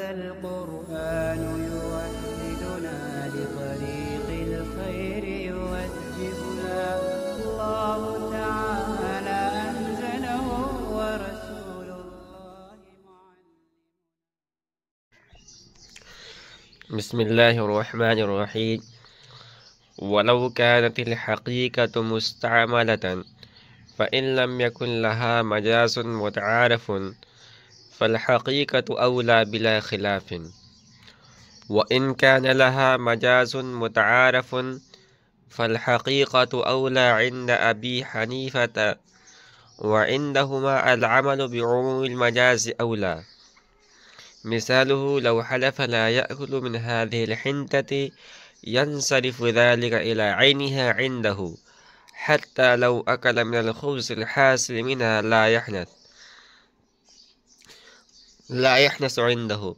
هذا القرآن يوحدنا لطريق الخير يوجهنا الله تعالى أنزله ورسول الله بسم الله الرحمن الرحيم. ولو كانت الحقيقة مستعملة فإن لم يكن لها مجاز متعارف فالحقيقة أولى بلا خلاف، وإن كان لها مجاز متعارف فالحقيقة أولى عند أبي حنيفة، وعندهما العمل بعموم المجاز أولى. مثاله لو حلف لا يأكل من هذه الحنطة ينصرف ذلك إلى عينها عنده، حتى لو أكل من الخبز الحاصل منها لا يحنث عنده،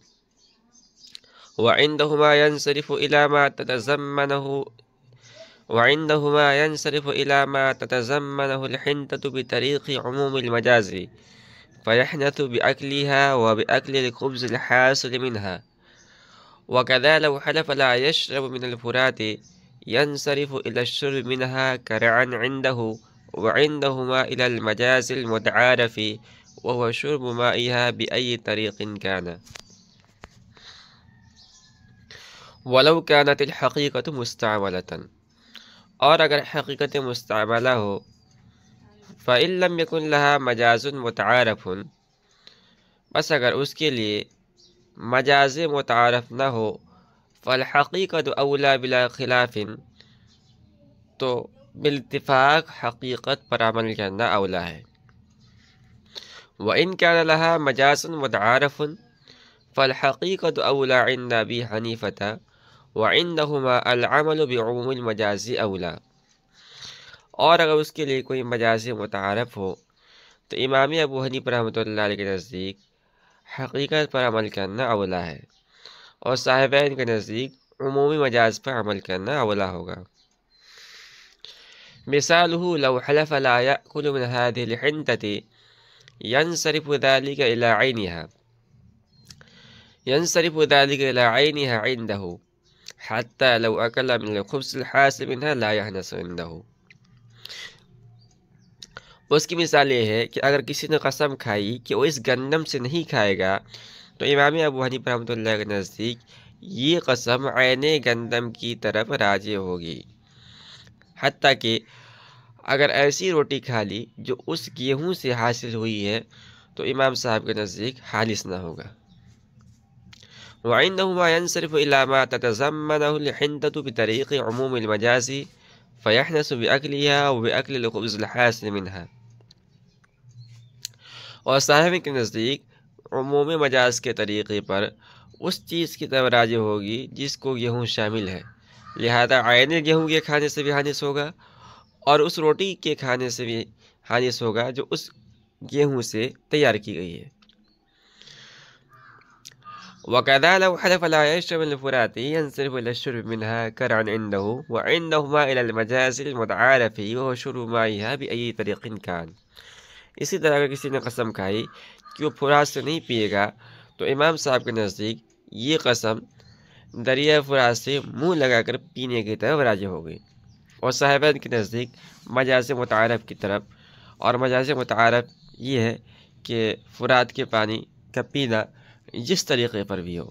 وعندهما ينصرف إلى ما تتزمنه الحنطة بطريق عموم المجاز فيحنث بأكلها وبأكل الخبز الحاصل منها. وكذا لو حلف لا يشرب من الفرات ينصرف إلى الشرب منها كرعا عنده، وعندهما إلى المجاز المتعارف وهو شرب مائها بأي طريق كان. ولو كانت الحقيقة مستعملة، اور اگر حقیقت مستعملہ ہو، فإن لم يكن لها مجاز متعارف، بس اگر اس کے لیے مجاز متعارف نہ ہو، فالحقیقت اولا بلا خلاف، تو بالاتفاق حقیقت پر عمل کرنا اولا ہے۔ وإن كان لها مجاز متعارف فالحقیقت اولا عند أبي حنیفة، وعندهما العمل بعموم المجاز اولا، اور اگر اس کے لیے کوئی مجاز متعارف ہو تو امام ابو حنیفہ رحمۃ اللہ علیہ کے نزدیک حقیقت پر عمل کرنا اولا ہے، اور صاحبین کے نزدیک عمومی مجاز پر عمل کرنا اولا ہوگا۔ مثاله لو حلف لا يأكل من هذه الحنطة ينصرف ذلك إلى عينها عنده، حتى لو أكل من الخبز الحاصل منها لا يحنث عنده۔ اس کی مثال یہ ہے کہ اگر کسی نے قسم کھائی کہ وہ اس گندم سے نہیں کھائے گا، تو امام ابو حنیفہ رحمۃ اللہ کے نزدیک یہ قسم عین گندم کی طرف راجع ہوگی، حتیٰ کہ اگر ایسی روٹی کھا لی جو اس گیہوں سے حاصل ہوئی ہے تو امام صاحب کے نزدیک خالص نہ ہوگا۔ وعندهما ينصرف إلى ما تتزمنه الحنطة بطريق عموم المجاز فيحنث بأكلها وبأكل الخبز الحاصل منها، اور صاحب کے نزدیک عمومی مجاز کے طریقے پر اس چیز کی طرف راجع ہوگی جس کو گیہوں شامل ہے، لہذا عین گیہوں کے کھانے سے بھی حانث ہوگا اور اس روٹی کے کھانے سے بھی حانث ہوگا جو اس گیہوں سے تیار کی گئی ہے۔ وَكَذَا لَوْ حَلَفَ لَا يَشْرَبُ مِنَ الْفُرَاتِ يَنصَرِفُ إِلَى الشُّرْبِ مِنْهَا كَرْعًا عِنْدَهُ، وَعِنْدَهُمَا إِلَى المجاز المتعارف وهو شرب مائها بأي طريق كان۔ اسی طرح اگر کسی نے قسم کھائی کہ وہ فرات سے نہیں پیے گا، تو امام صاحب کے نزدیک یہ قسم دریا فرات سے منہ لگا کر پینے کی طرف راجع ہو گئی، اور صاحبین کے نزدیک مجاز متعارف کی طرف، اور مجاز متعارف یہ ہے کہ فرات کے پانی کا پینا جس طریقے پر بھی ہو۔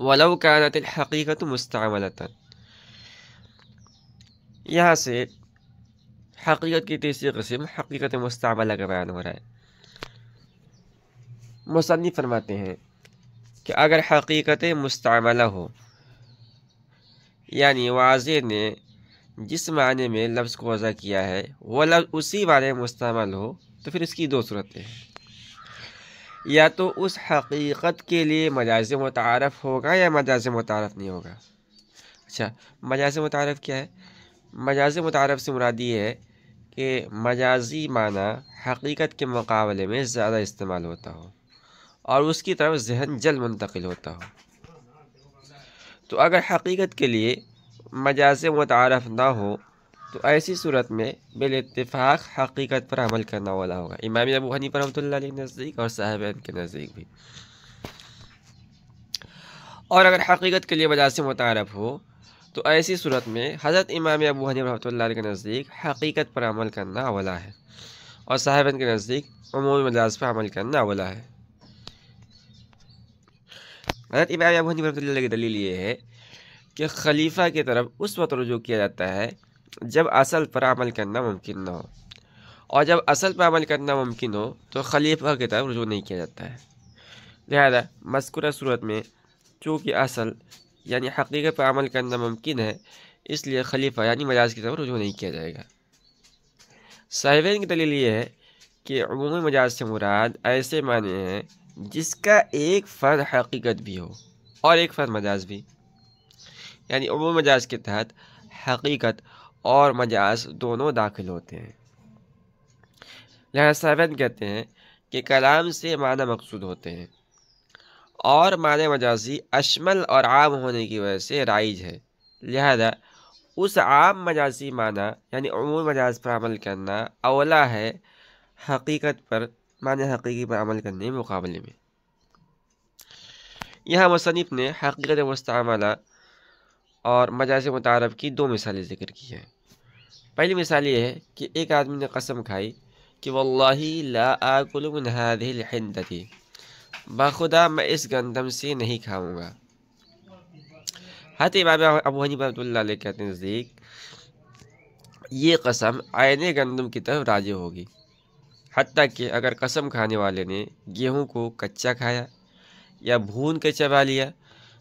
وَلَوْ كَانَتِ الْحَقِيقَةُ مُسْتَعْمَلَةً، یہاں سے حقیقت کی تیسری قسم حقیقت مستعملہ کا بیان ہو رہا ہے۔ مصنف فرماتے ہیں کہ اگر حقیقت مستعملہ ہو، یعنی واضح نے جس معنی میں لفظ کو وضع کیا ہے وہ لفظ اسی معنی میں مستعمل ہو، تو پھر اس کی دو صورتیں ہیں، یا تو اس حقیقت کے لیے مجاز متعارف ہوگا یا مجاز متعارف نہیں ہوگا۔ اچھا، مجاز متعارف کیا ہے؟ مجاز متعارف سے مراد یہ ہے کہ مجازی معنی حقیقت کے مقابلے میں زیادہ استعمال ہوتا ہو اور اس کی طرف ذہن جلد منتقل ہوتا ہو۔ تو اگر حقیقت کے لیے مجاز متعارف نہ ہو تو ایسی صورت میں بالاتفاق حقیقت پر عمل کرنا اولا ہوگا، امام ابو حنیفہ رحمۃ اللہ علیہ کے نزدیک اور صاحبین کے نزدیک بھی۔ اور اگر حقیقت کے لیے مجاز سے متعارف ہو تو ایسی صورت میں حضرت امام ابو حنیفہ رحمۃ اللہ علیہ کے نزدیک حقیقت پر عمل کرنا اولا ہے، اور صاحبین کے نزدیک عمومی مجاز پر عمل کرنا اولا ہے۔ حضرت امام ابو حنیفہ رحمۃ اللہ علیہ کی دلیل یہ ہے کہ خلیفہ کی طرف اس وقت رجوع کیا جاتا ہے جب اصل پر عمل کرنا ممکن نہ ہو، اور جب اصل پر عمل کرنا ممکن ہو تو خلیفہ کی طرف رجوع نہیں کیا جاتا ہے۔ لہذا مذکورہ صورت میں چونکہ اصل یعنی حقیقت پر عمل کرنا ممکن ہے، اس لیے خلیفہ یعنی مجاز کی طرف رجوع نہیں کیا جائے گا۔ صاحبین کی دلیل یہ ہے کہ عمومی مجاز سے مراد ایسے معنی ہیں جس کا ایک فرد حقیقت بھی ہو اور ایک فرد مجاز بھی، یعنی عمومی مجاز کے تحت حقیقت اور مجاز دونوں داخل ہوتے ہیں۔ لہذا صاحبین کہتے ہیں کہ کلام سے معنی مقصود ہوتے ہیں، اور معنی مجازی اشمل اور عام ہونے کی وجہ سے رائج ہے، لہذا اس عام مجازی معنی یعنی عمومی مجاز پر عمل کرنا اولا ہے حقیقت پر معنی حقیقی پر عمل کرنے کے مقابلے میں۔ یہاں مصنف نے حقیقت مستعملہ اور مجاز متعارف کی دو مثالیں ذکر کی ہیں۔ پہلی مثال یہ ہے کہ ایک آدمی نے قسم کھائی کہ واللہ لا آکل من هذه الحنطة، بخدا میں اس گندم سے نہیں کھاؤں گا۔ حضرت امام ابو حنیفہ رحمۃ اللہ علیہ کے نزدیک یہ قسم عین گندم کی طرف راجع ہوگی، حتیٰ کہ اگر قسم کھانے والے نے گیہوں کو کچا کھایا یا بھون کے چبا لیا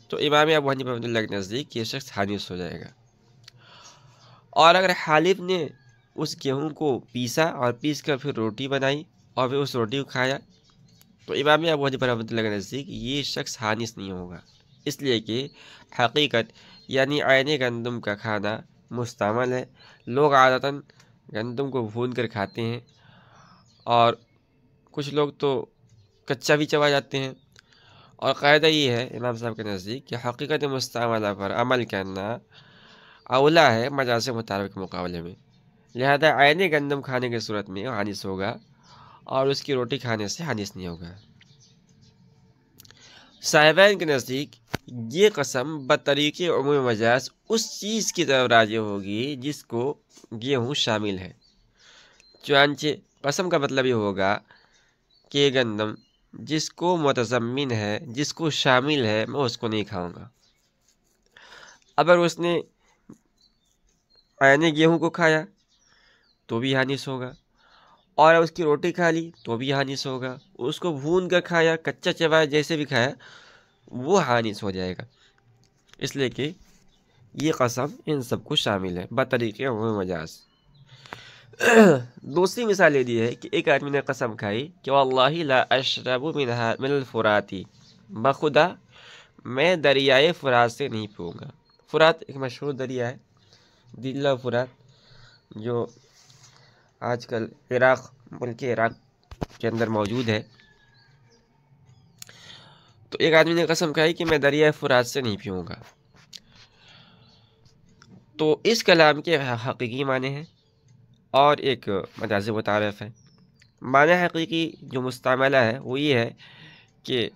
تو امام ابو حنیفہ رحمۃ اللہ کے نزدیک یہ شخص حانث ہو جائے گا، اور اگر حالف نے اس گیہوں کو پیسا اور پیس کر پھر روٹی بنائی اور پھر اس روٹی کو کھایا تو امام ابو حنیفہ رحمۃ اللہ کے نزدیک یہ شخص حانث نہیں ہوگا، اس لیے کہ حقیقت یعنی عین گندم کا کھانا مستعمل ہے۔ لوگ عادتاً گندم کو بھون کر کھاتے ہیں، اور کچھ لوگ تو کچا بھی چبا جاتے ہیں، اور قاعدہ یہ ہے امام صاحب کے نزدیک کہ حقیقت مستعملہ پر عمل کرنا اولا ہے مجاز متعارف کے مقابلے میں، لہذا عین گندم کھانے کی صورت میں حانث ہوگا اور اس کی روٹی کھانے سے حانث نہیں ہوگا۔ صاحبین کے نزدیک یہ قسم بطریق عمومی مجاز اس چیز کی طرف راجع ہوگی جس کو گیہوں شامل ہے، چنانچہ قسم کا مطلب یہ ہوگا کہ گندم جس کو متضمن ہے، جس کو شامل ہے، میں اس کو نہیں کھاؤں گا۔ اگر اس نے عین گیہوں کو کھایا تو بھی حانث ہوگا، اور اس کی روٹی کھا لی تو بھی حانث ہوگا، اس کو بھون کر کھایا، کچا چبایا، جیسے بھی کھایا وہ حانث ہو جائے گا، اس لیے کہ یہ قسم ان سب کو شامل ہے بطریق عمومی مجاز۔ دوسری مثال یہ دی ہے کہ ایک آدمی نے قسم کھائی کہ واللہ لا اشرب من الفرات، بخدا میں دریائے فرات سے نہیں پیوں گا۔ فرات ایک مشہور دریا ہے، دجلہ فرات، جو آج کل ملک عراق کے اندر موجود ہے۔ تو ایک آدمی نے قسم کھائی کہ میں دریائے فرات سے نہیں پیوں گا، تو اس کلام کے حقیقی معنی ہیں اور ایک مجاز متعارف ہے۔ معنی حقیقی جو مستعملہ ہے وہ یہ ہے کہ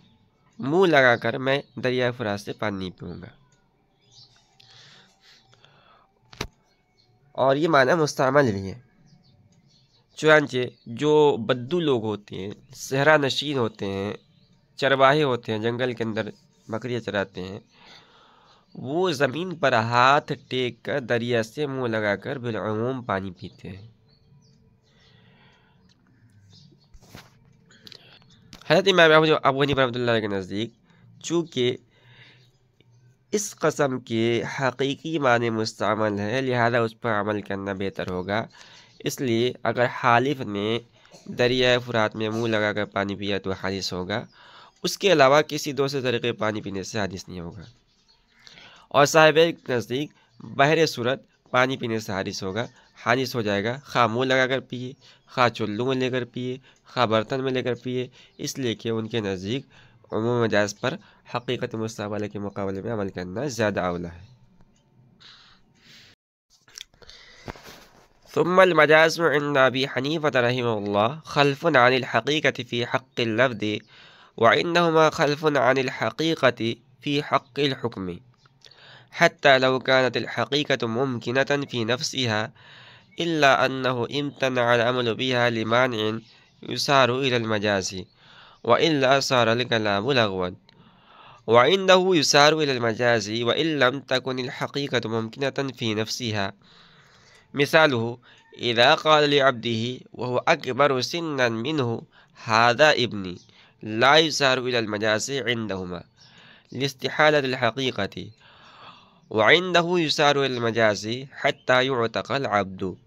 منہ لگا کر میں دریائے فرات سے پانی نہیں پیوں گا، اور یہ معنی مستعمل بھی ہے۔ چنانچہ جو بدو لوگ ہوتے ہیں، صحرا نشین ہوتے ہیں، چرواہے ہوتے ہیں، جنگل کے اندر بکریاں چراتے ہیں، وہ زمین پر ہاتھ ٹیک کر دریا سے منہ لگا کر بالعموم پانی پیتے ہیں۔ حضرت امام ابو حنیفہ رحمۃ اللہ کے نزدیک چونکہ اس قسم کے حقیقی معنی مستعمل ہے، لہذا اس پر عمل کرنا بہتر ہوگا، اس لیے اگر حالف نے دریائے فرات میں منہ لگا کر پانی پیا تو حانث ہوگا، اس کے علاوہ کسی دوسرے طریقے پانی پینے سے حانث نہیں ہوگا۔ اور صاحب کے نزدیک بہر صورت پانی پینے سے حانث ہو جائے گا، خواہ منہ لگا کر پیے، خواہ چلو میں لے کر پیے، خواہ برتن میں لے کر پیے، اس لیے کہ ان کے نزدیک عمومی مجاز پر حقیقت مستعملہ کے مقابلے میں عمل کرنا زیادہ اولا ہے۔ ثم المجاز عند أبي حنيفة رحمه الله خلف عن الحقيقة في حق اللفظ وعندهما خلف عن الحقيقة في حق الحكم حتى لو كانت الحقيقة ممكنة في نفسها إلا أنه امتنع العمل بها لمانع يسار إلى المجاز وإلا صار الكلام لغوا وعنده يسار إلى المجاز وإن لم تكن الحقيقة ممكنة في نفسها. مثاله إذا قال لعبده وهو أكبر سنا منه هذا ابني لا يسار إلى المجاز عندهما لاستحالة الحقيقة وعنده يسار إلى المجاز حتى يعتق العبد.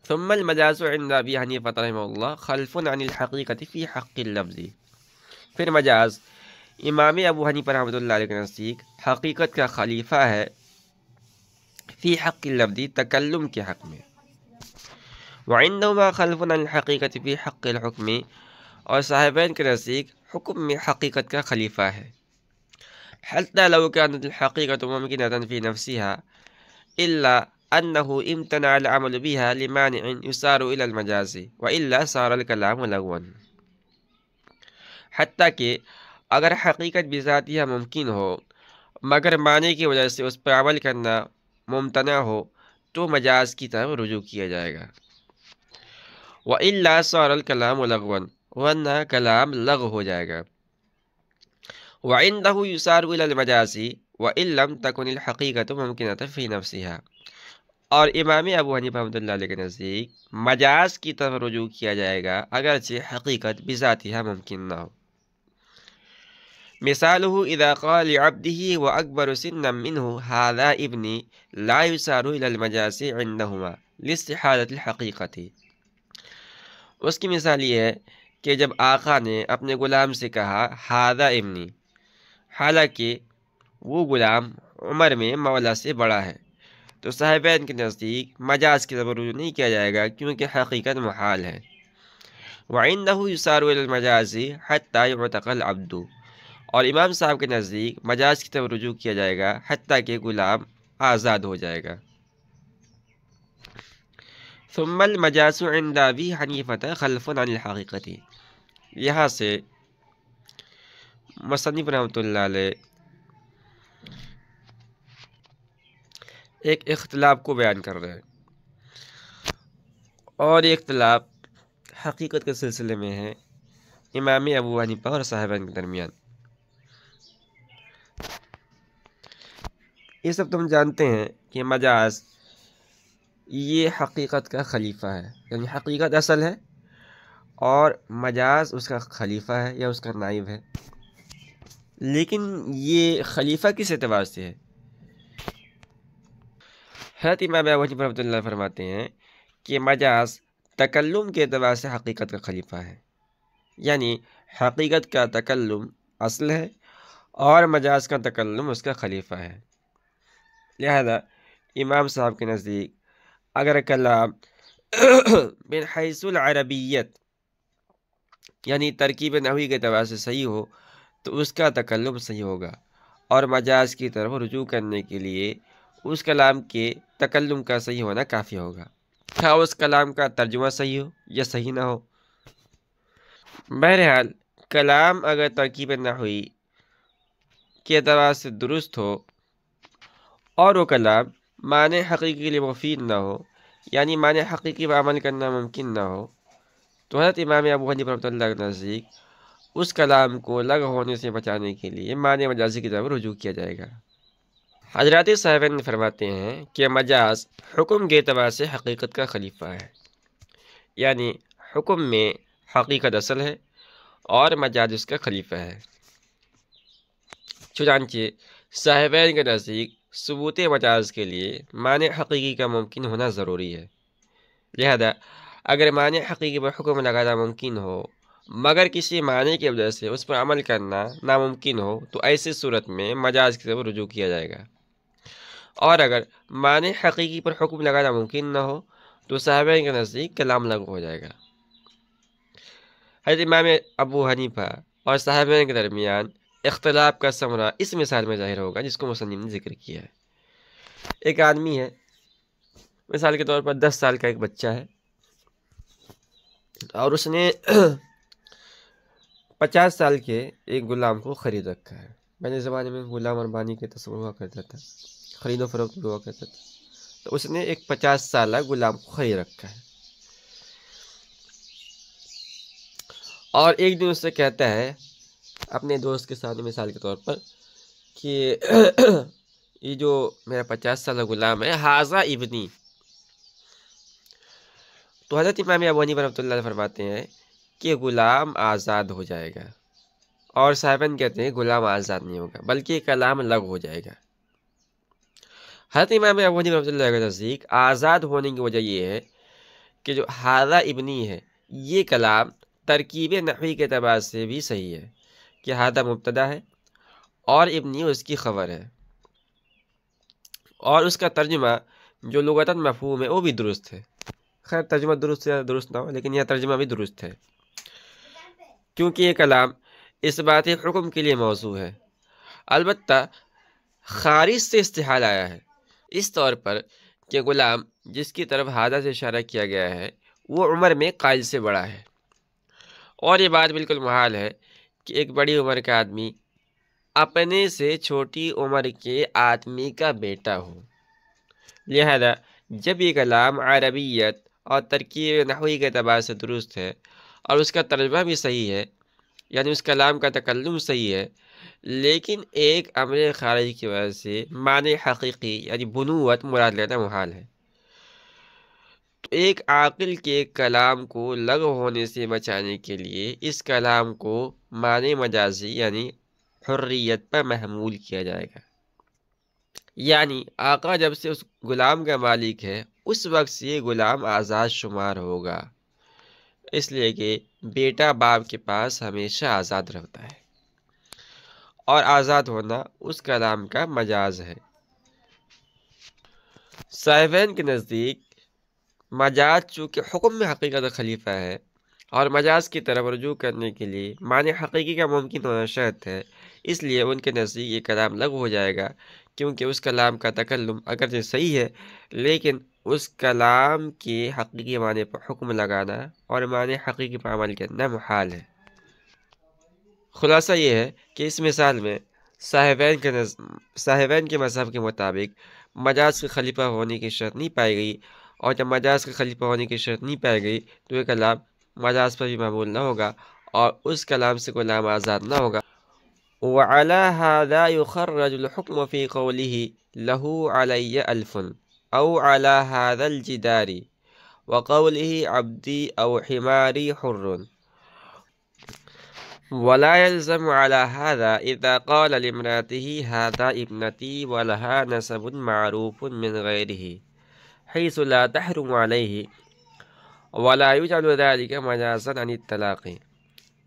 ثم المجاز عند أبي حنیفہ رحمہ اللہ خلف عن الحقیقت فی حق اللفظ. پھر مجاز امام ابو حنیفہ رحمۃ اللہ علیہ کے نزدیک حقیقت کا خلیفہ ہے فی حق اللفظ تکلم کے حق میں، وعندهما خلف عن الحقیقت فی حق الحکم اور صاحبین کے نزدیک حکم میں حقیقت کا خلیفہ ہے، حتی لو كانت الحقیقت ممکنة فی نفسها الا انه امتنع العمل بها لمانع يسار الى المجاز والا صار الكلام لغوا. حتیٰ کہ اگر حقیقت بذاتها ممکن ہو مگر معنی کی وجہ سے اس پر عمل کرنا ممتنع ہو تو مجاز کی طرف رجوع کیا جائے گا، والا صار الكلام لغوا ورنہ کلام لغو ہو جائے گا. وعنده يسار الى المجاز وان لم تكن الحقیقت ممکنة في نفسها اور امام ابو حنیفہ رحمۃ اللہ علیہ کے نزدیک مجاز کی طرف رجوع کیا جائے گا اگرچہ حقیقت بذاتها ممکن نہ ہو. مثاله اذا قال لعبده واكبر سنا منه هذا ابني لا يسار الى المجاز عندهما لاستحالة الحقیقت. اس کی مثال یہ ہے کہ جب آقا نے اپنے غلام سے کہا هذا ابنی، حالانکہ وہ غلام عمر میں مولا سے بڑا ہے، تو صاحبین کے نزدیک مجاز کی طرف رجوع نہیں کیا جائے گا کیونکہ حقیقت محال ہے. وعنده يسار الى المجاز حتى يعتق العبد اور امام صاحب کے نزدیک مجاز کی طرف رجوع کیا جائے گا حتیٰ کہ غلام آزاد ہو جائے گا. ثم المجاز عند ابی حنیفہ خلف عن الحقیقت. یہاں سے مصنف رحمۃ اللہ علیہ ایک اختلاف کو بیان کر رہے ہیں، اور یہ اختلاف حقیقت کے سلسلے میں ہے امام ابو حنیفہ اور صاحبین کے درمیان. یہ سب تم جانتے ہیں کہ مجاز یہ حقیقت کا خلیفہ ہے، یعنی حقیقت اصل ہے اور مجاز اس کا خلیفہ ہے یا اس کا نائب ہے. لیکن یہ خلیفہ کس اعتبار سے ہے؟ حضرت امام ابو حنیفہ رحمۃ اللہ فرماتے ہیں کہ مجاز تکلم کے اعتبار سے حقیقت کا خلیفہ ہے، یعنی حقیقت کا تکلم اصل ہے اور مجاز کا تکلم اس کا خلیفہ ہے. لہذا امام صاحب کے نزدیک اگر کلام من حیث العربیت یعنی ترکیب نحوی کے اعتبار سے صحیح ہو تو اس کا تکلم صحیح ہوگا، اور مجاز کی طرف رجوع کرنے کے لیے اس کلام کے تکلم کا صحیح ہونا کافی ہوگا، خواہ اس کلام کا ترجمہ صحیح ہو یا صحیح نہ ہو. بہرحال کلام اگر ترکیب نحوی کے اعتبار سے درست ہو اور وہ کلام معنی حقیقی کے لیے مفید نہ ہو، یعنی معنی حقیقی پر عمل کرنا ممکن نہ ہو، تو حضرت امام ابو حنیفہ رحمۃ اللہ کے نزدیک اس کلام کو لغو ہونے سے بچانے کے لیے معنی مجازی کی طرف رجوع کیا جائے گا. حضرات صاحبین فرماتے ہیں کہ مجاز حکم کے اعتبار سے حقیقت کا خلیفہ ہے، یعنی حکم میں حقیقت اصل ہے اور مجاز اس کا خلیفہ ہے. چنانچہ صاحبین کے نزدیک ثبوت مجاز کے لیے معنی حقیقی کا ممکن ہونا ضروری ہے. لہذا اگر معنی حقیقی پر حکم لگانا ممکن ہو مگر کسی معنی کی وجہ سے اس پر عمل کرنا ناممکن ہو تو ایسی صورت میں مجاز کی طرف رجوع کیا جائے گا، اور اگر معنی حقیقی پر حکم لگانا ممکن نہ ہو تو صاحبین کے نزدیک کلام لغو ہو جائے گا. حضرت امام ابو حنیفہ اور صاحبین کے درمیان اختلاف کا ثمرہ اس مثال میں ظاہر ہوگا جس کو مصنف نے ذکر کیا ہے. ایک آدمی ہے مثال کے طور پر 10 سال کا ایک بچہ ہے اور اس نے 50 سال کے ایک غلام کو خرید رکھا ہے۔ پہلے زمانے میں غلام اور بانی کے تصور ہوا کرتا تھا، خرید و فروخت بھی ہوا کرتا تھا، تو اس نے ایک 50 سالہ غلام کو خرید رکھا ہے اور ایک دن اس سے کہتا ہے اپنے دوست کے سامنے مثال کے طور پر کہ یہ جو میرا 50 سالہ غلام ہے ھذا ابنی، تو حضرت امام ابو حنیفہ رحمۃ اللہ علیہ فرماتے ہیں کہ غلام آزاد ہو جائے گا، اور صاحبان کہتے ہیں غلام آزاد نہیں ہوگا بلکہ کلام لغو ہو جائے گا۔ حضرت امام ابو حنیفہ رحمۃ اللہ کے نزدیک آزاد ہونے کی وجہ یہ ہے کہ جو ھذا ابنی ہے یہ کلام ترکیب نحوی کے اعتبار سے بھی صحیح ہے کہ ھذا مبتدا ہے اور ابنی اس کی خبر ہے، اور اس کا ترجمہ جو لغتاً مفہوم ہے وہ بھی درست ہے۔ خیر ترجمہ درست یا درست نہ ہو لیکن یہ ترجمہ بھی درست ہے، کیونکہ یہ کلام اس بات حکم کے لیے موضوع ہے، البتہ خارج سے استحال آیا ہے، اس طور پر کہ غلام جس کی طرف ھذا سے اشارہ کیا گیا ہے وہ عمر میں قائل سے بڑا ہے، اور یہ بات بالکل محال ہے کہ ایک بڑی عمر کا آدمی اپنے سے چھوٹی عمر کے آدمی کا بیٹا ہو۔ لہذا جب یہ کلام عربیت اور ترکیب نحوی کے اعتبار سے درست ہے اور اس کا ترجمہ بھی صحیح ہے، یعنی اس کلام کا تکلم صحیح ہے، لیکن ایک امر خارج کی وجہ سے معنی حقیقی یعنی بنوت مراد لینا محال ہے، تو ایک عاقل کے کلام کو لغو ہونے سے بچانے کے لیے اس کلام کو معنی مجازی یعنی حریت پر محمول کیا جائے گا، یعنی آقا جب سے اس غلام کا مالک ہے اس وقت سے یہ غلام آزاد شمار ہوگا، اس لیے کہ بیٹا باپ کے پاس ہمیشہ آزاد رہتا ہے اور آزاد ہونا اس کلام کا مجاز ہے۔ صاحبین کے نزدیک مجاز چونکہ حکم میں حقیقت خلیفہ ہے اور مجاز کی طرف رجوع کرنے کے لیے معنی حقیقی کا ممکن ہونا شرط ہے، اس لیے ان کے نزدیک یہ کلام لغو ہو جائے گا، کیونکہ اس کلام کا تکلم اگرچہ صحیح ہے لیکن اس کلام کے حقیقی معنی پر حکم لگانا اور معنی حقیقی پر عمل کرنا محال ہے۔ خلاصہ یہ ہے کہ اس مثال میں صاحبین کے مذہب کے مطابق مجاز کے خلیفہ ہونے کی شرط نہیں پائی گئی، اور جب مجاز کے خلیفہ ہونے کی شرط نہیں پائی گئی تو یہ کلام مجاز پر بھی معمول نہ ہوگا اور اس کلام سے غلام آزاد نہ ہوگا۔ وعلى هذا يخرج الحكم في قوله له علي ألف أو على هذا الجدار وقوله عبدي أو حماري حر، ولا يلزم على هذا إذا قال لامرأته هذا ابنتي ولها نسب معروف من غيره حيث لا تحرم عليه، ولا يجعل ذلك مجازا عن الطلاق،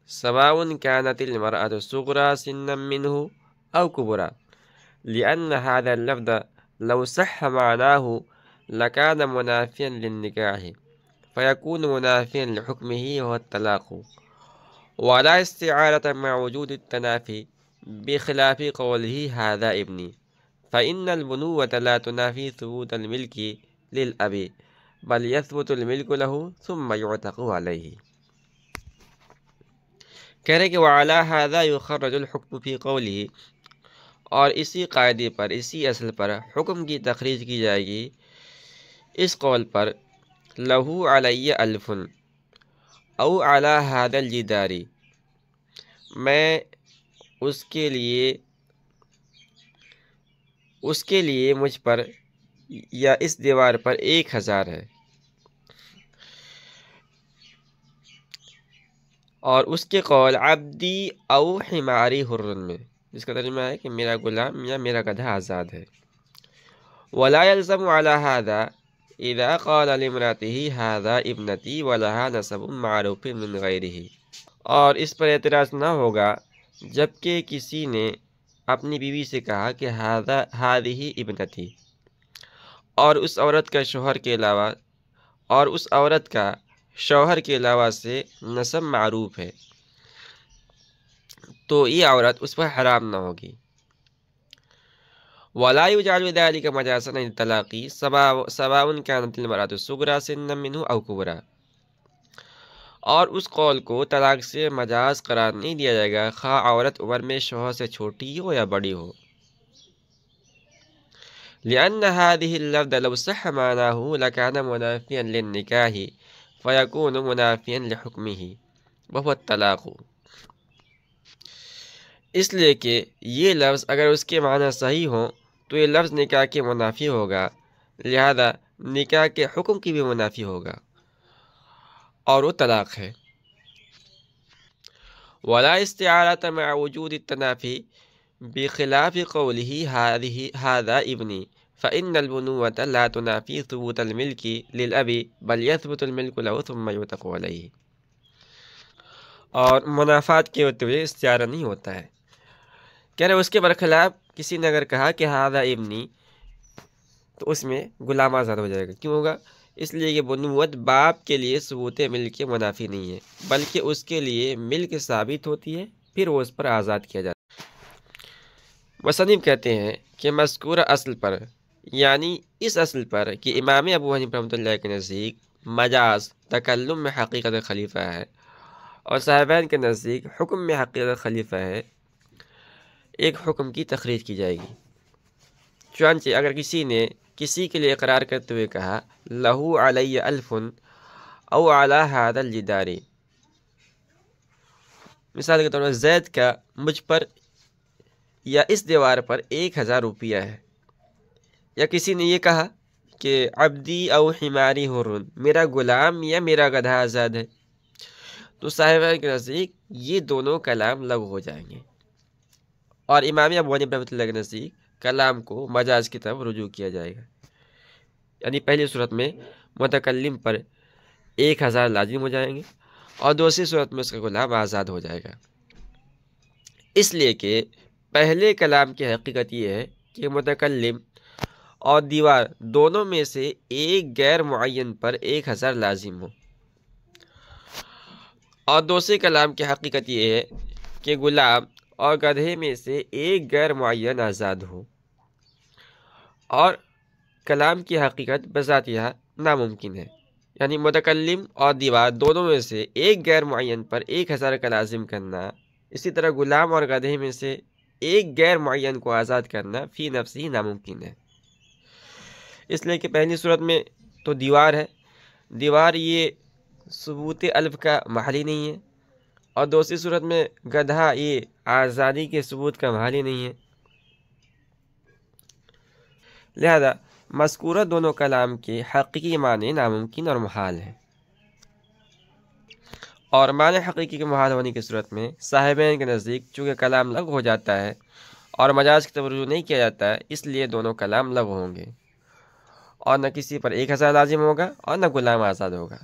سواء كانت المرأة صغرى سنا منه أو كبرى، لأن هذا اللفظ لو صح معناه لكان منافيا للنكاح فيكون منافيا لحكمه وهو الطلاق، ولا استعارة مع وجود التنافي، بخلاف قوله هذا ابني، فإن البنوة لا تنافي ثبوت الملك للأب بل يثبت الملك له ثم يعتق عليه۔ کہہ رہے کہ وعلی ھذا یخرج الحکم فی قولہ، اور اسی قاعدے پر اسی اصل پر حکم کی تخریج کی جائے گی اس قول پر لہو علی الف او علی ھذا الجدار، میں اس کے لیے مجھ پر یا اس دیوار پر 1000 ہے، اور اس کے قول عبدی او حماری حرن میں، جس کا ترجمہ ہے کہ میرا غلام یا میرا گدھا آزاد ہے۔ ولا يلزم على هذا اذا قال لامرأته هذا ابنتي ولها نسب معروف من غيره، اور اس پر اعتراض نہ ہوگا جبکہ کسی نے اپنی بیوی سے کہا کہ هذه ابنتي، اور اس عورت کا شوہر کے علاوہ سے نسب معروف ہے، تو یہ عورت اس پر حرام نہ ہوگی۔ ولا يجعل ذلك مجازا عند الطلاق سواء كانت المرأة صغرى سنا منه أو كبرى، اور اس قول کو طلاق سے مجاز قرار نہیں دیا جائے گا خواہ عورت عمر میں شوہر سے چھوٹی ہو یا بڑی ہو، لأن هذه اللفظ لو صح معناه لكان منافيا للنكاح فيكون منافيا لحكمه وهو الطلاق، اس لیے کہ یہ لفظ اگر اس کے معنی صحیح ہوں تو یہ لفظ نکاح کے منافی ہوگا، لہذا نکاح کے حکم کی بھی منافی ہوگا اور وہ طلاق ہے۔ ولا استعارة مع وجود التنافي بخلاف قوله هذا ابني فإن البنوة لا تنافي ثبوت الملك للأب بل يثبت الملك له ثم يعتق عليه، اور منافات کے ہوتے ہوئے استعارہ نہیں ہوتا ہے۔ کہہ رہے اس کے برخلاف کسی نے اگر کہا کہ ہذا ابنی تو اس میں غلام آزاد ہو جائے گا، کیوں ہوگا؟ اس لیے کہ بنوت باپ کے لیے ثبوت ملک کے منافی نہیں ہے بلکہ اس کے لیے ملک ثابت ہوتی ہے، پھر وہ اس پر آزاد کیا جاتا ہے۔ مصنف کہتے ہیں کہ مذکورہ اصل پر، یعنی اس اصل پر کہ امام ابو حنیفہ رحمۃ اللہ کے نزدیک مجاز تکلم میں حقیقت خلیفہ ہے اور صاحبین کے نزدیک حکم میں حقیقت خلیفہ ہے، ایک حکم کی تخریج کی جائے گی۔ چنانچہ اگر کسی نے کسی کے لیے اقرار کرتے ہوئے کہا لہو علی الف او علی ھذا الجدار، مثال کے طور پر زید کا مجھ پر یا اس دیوار پر 1000 روپیہ ہے، یا کسی نے یہ کہا کہ عبدی او حماری حر، میرا غلام یا میرا گدھا آزاد ہے، تو صاحبان کے نزدیک یہ دونوں کلام لغو ہو جائیں گے، اور امام ابو حنیفہ رحمۃ اللہ کے نزدیک کلام کو مجاز کی طرف رجوع کیا جائے گا، یعنی پہلی صورت میں متکلم پر 1000 لازم ہو جائیں گے اور دوسری صورت میں اس کا غلام آزاد ہو جائے گا، اس لیے کہ پہلے کلام کی حقیقت یہ ہے کہ متکلم اور دیوار دونوں میں سے ایک غیر معین پر 1000 لازم ہو، اور دوسرے کلام کی حقیقت یہ ہے کہ غلام اور گدھے میں سے ایک غیر معین آزاد ہو، اور کلام کی حقیقت بذاتہ ناممکن ہے، یعنی متکلم اور دیوار دونوں میں سے ایک غیر معین پر 1000 کا لازم کرنا، اسی طرح غلام اور گدھے میں سے ایک غیر معین کو آزاد کرنا فی نفس ہی ناممکن ہے، اس لیے کہ پہلی صورت میں تو دیوار ہے، دیوار یہ ثبوت الف کا محل ہی نہیں ہے، اور دوسری صورت میں گدھا یہ آزادی کے ثبوت کا محل ہی نہیں ہے، لہذا مذکورہ دونوں کلام کے حقیقی معنی ناممکن اور محال ہیں، اور معنی حقیقی کے محال ہونے کی صورت میں صاحبین کے نزدیک چونکہ کلام لغو ہو جاتا ہے اور مجاز کی طرف رجوع نہیں کیا جاتا ہے، اس لیے دونوں کلام لغو ہوں گے، اور نہ کسی پر 1000 لازم ہوگا اور نہ غلام آزاد ہوگا۔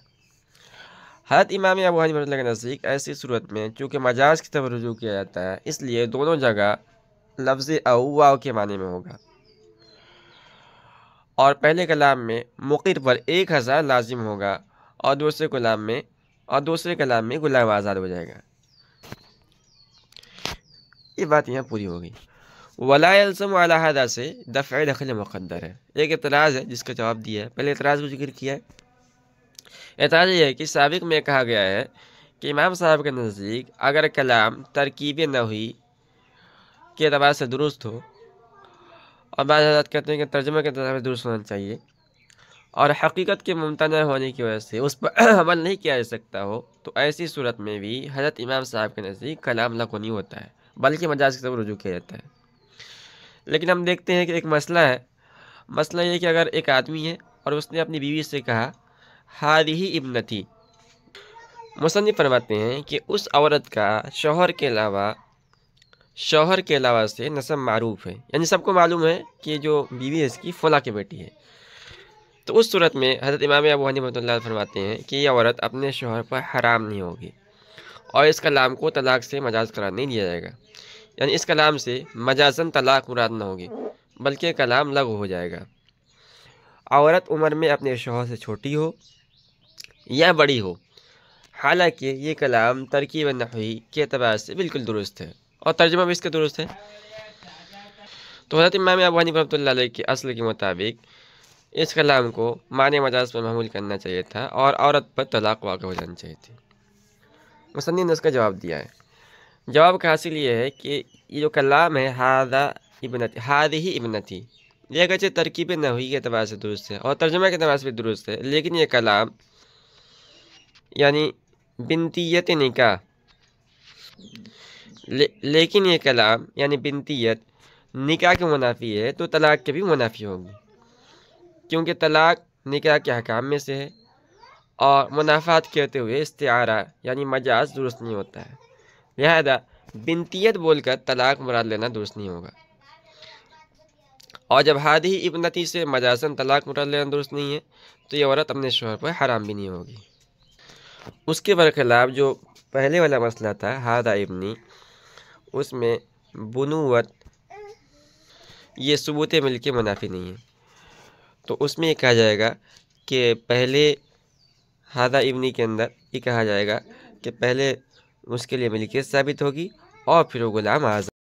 حضرت امام ابو حنیفہ رحمۃ اللہ کے نزدیک ایسی صورت میں چونکہ مجاز کی طرف رجوع کیا جاتا ہے، اس لیے دونوں جگہ لفظ او واو کے معنی میں ہوگا، اور پہلے کلام میں مقر پر 1000 لازم ہوگا اور دوسرے کلام میں غلام آزاد ہو جائے گا۔ یہ بات یہاں پوری ہو گئی۔ ولا يلزم على هذا سے دفع دخل مقدر ہے، ایک اعتراض ہے جس کا جواب دیا ہے، پہلے اعتراض کو ذکر کیا ہے۔ اعتراض یہ ہے کہ سابق میں کہا گیا ہے کہ امام صاحب کے نزدیک اگر کلام ترکیب نحوی کے اعتبار سے درست ہو، اور بعض حضرات کہتے ہیں کہ ترجمہ کے اعتبار سے درست ہونا چاہیے، اور حقیقت کے ممتنع ہونے کی وجہ سے اس پر عمل نہیں کیا جا سکتا ہو، تو ایسی صورت میں بھی حضرت امام صاحب کے نزدیک کلام لغو نہیں ہوتا ہے بلکہ مجاز کی طرف رجوع کیا جاتا ہے۔ لیکن ہم دیکھتے ہیں کہ ایک مسئلہ ہے، مسئلہ یہ کہ اگر ایک آدمی ہے اور اس نے اپنی بیوی سے کہا ہذہ ابنتی، مصنف فرماتے ہیں کہ اس عورت کا شوہر کے علاوہ سے نسب معروف ہے، یعنی سب کو معلوم ہے کہ جو بیوی ہے اس کی فلاں کی بیٹی ہے، تو اس صورت میں حضرت امام ابو حنیفہ رحمۃ اللہ فرماتے ہیں کہ یہ عورت اپنے شوہر پر حرام نہیں ہوگی، اور اس کلام کو طلاق سے مجاز قرار نہیں دیا جائے گا، یعنی اس کلام سے مجازاً طلاق مراد نہ ہوگی بلکہ کلام لغو ہو جائے گا۔ عورت عمر میں اپنے شوہر سے چھوٹی ہو یا بڑی ہو، حالانکہ یہ کلام ترکیب نحوی کے اعتبار سے بالکل درست ہے اور ترجمہ بھی اس کا درست ہے، تو حضرت امام ابو حنیفہ رحمۃ اللہ علیہ کے اصل کے مطابق اس کلام کو معنی مجاز پر محمول کرنا چاہیے تھا اور عورت پر طلاق واقع ہو جانی چاہیے تھی۔ مصنف نے اس کا جواب دیا ہے۔ جواب کا حاصل یہ ہے کہ یہ جو کلام ہے ہادی ابنتی، یہ اگرچہ ترکیب نحوی کے اعتبار سے درست ہے اور ترجمہ کے اعتبار سے بھی درست ہے، لیکن یہ کلام یعنی بنتیت نکاح، لیکن یہ کلام یعنی بنتیت نکاح کے منافی ہے تو طلاق کے بھی منافی ہوگی، کیونکہ طلاق نکاح کے احکام میں سے ہے اور منافات کہتے ہوئے استعارہ یعنی مجاز درست نہیں ہوتا ہے، لہذا بنتیت بول کر طلاق مراد لینا درست نہیں ہوگا، اور جب ہادی ابنتی سے مجازن طلاق مراد لینا درست نہیں ہے تو یہ عورت اپنے شوہر پر حرام بھی نہیں ہوگی۔ اس کے برخلاف جو پہلے والا مسئلہ تھا ہادہ ابنی، اس میں بنوت یہ ثبوت ملک کے منافی نہیں ہے، تو اس میں یہ کہا جائے گا کہ پہلے ہادہ ابنی کے اندر یہ کہا جائے گا کہ پہلے اس کے لیے ملکیت ثابت ہوگی اور پھر وہ غلام آزاد